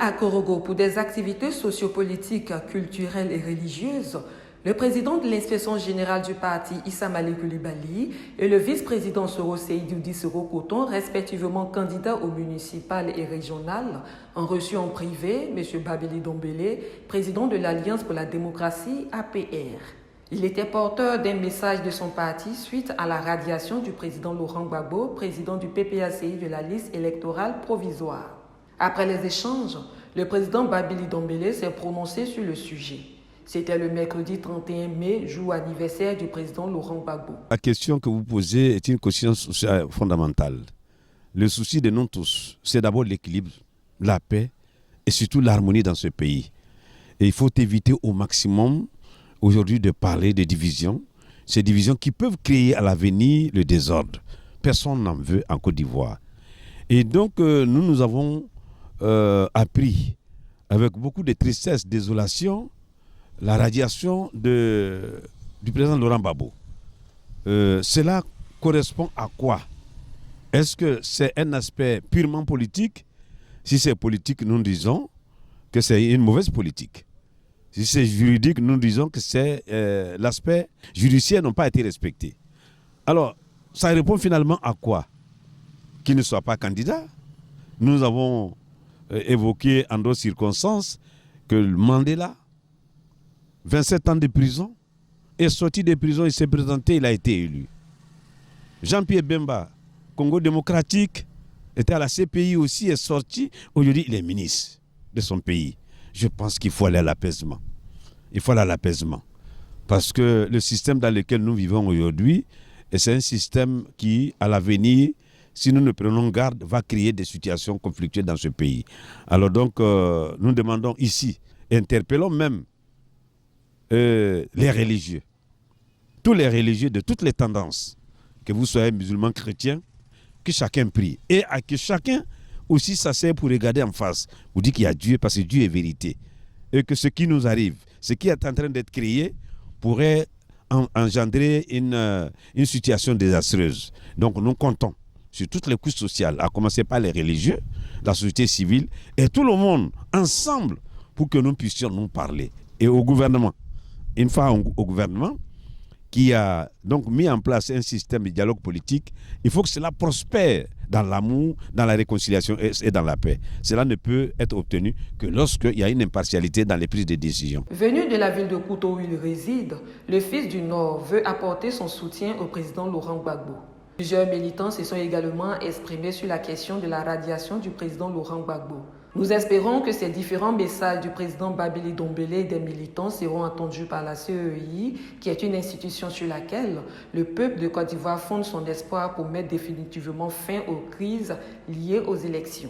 à Korogo pour des activités sociopolitiques, culturelles et religieuses, le président de l'inspection générale du parti, Issa Malik Coulibaly, et le vice-président Soro Seydou Soro Coton, respectivement candidats aux municipales et régionales, ont reçu en privé M. Babili Dombele, président de l'Alliance pour la démocratie APR. Il était porteur d'un message de son parti suite à la radiation du président Laurent Gbagbo, président du PPACI de la liste électorale provisoire. Après les échanges, le président Babili Dombele s'est prononcé sur le sujet. C'était le mercredi 31 mai, jour anniversaire du président Laurent Gbagbo. La question que vous posez est une question fondamentale. Le souci de nous tous, c'est d'abord l'équilibre, la paix et surtout l'harmonie dans ce pays. Et il faut éviter au maximum aujourd'hui de parler de divisions, ces divisions qui peuvent créer à l'avenir le désordre. Personne n'en veut en Côte d'Ivoire. Et donc nous avons appris avec beaucoup de tristesse, désolation, la radiation du président Laurent Gbagbo. Cela correspond à quoi? Est-ce que c'est un aspect purement politique? Si c'est politique, nous disons que c'est une mauvaise politique. Si c'est juridique, nous disons que c'est l'aspect judiciaire n'a pas été respecté. Alors, ça répond finalement à quoi? Qu'il ne soit pas candidat. Nous avons évoqué en d'autres circonstances que Mandela, 27 ans de prison, est sorti de prison, il s'est présenté, il a été élu. Jean-Pierre Bemba, Congo démocratique, était à la CPI aussi, est sorti, aujourd'hui il est ministre de son pays. Je pense qu'il faut aller à l'apaisement. Il faut aller à l'apaisement. Parce que le système dans lequel nous vivons aujourd'hui, c'est un système qui, à l'avenir, si nous ne prenons garde, va créer des situations conflictuelles dans ce pays. Alors donc, nous demandons ici, interpellons même les religieux, tous les religieux de toutes les tendances, que vous soyez musulmans, chrétiens, que chacun prie et à que chacun aussi s'asseye pour regarder en face, vous dit qu'il y a Dieu parce que Dieu est vérité et que ce qui nous arrive, ce qui est en train d'être créé pourrait engendrer une situation désastreuse. Donc nous comptons sur toutes les couches sociales, à commencer par les religieux, la société civile et tout le monde ensemble pour que nous puissions nous parler. Et au gouvernement, une fois au gouvernement qui a donc mis en place un système de dialogue politique, il faut que cela prospère dans l'amour, dans la réconciliation et dans la paix. Cela ne peut être obtenu que lorsqu'il y a une impartialité dans les prises de décision. Venu de la ville de Kouto où il réside, le fils du Nord veut apporter son soutien au président Laurent Gbagbo. Plusieurs militants se sont également exprimés sur la question de la radiation du président Laurent Gbagbo. Nous espérons que ces différents messages du président Babili Dombele et des militants seront entendus par la CEI, qui est une institution sur laquelle le peuple de Côte d'Ivoire fonde son espoir pour mettre définitivement fin aux crises liées aux élections.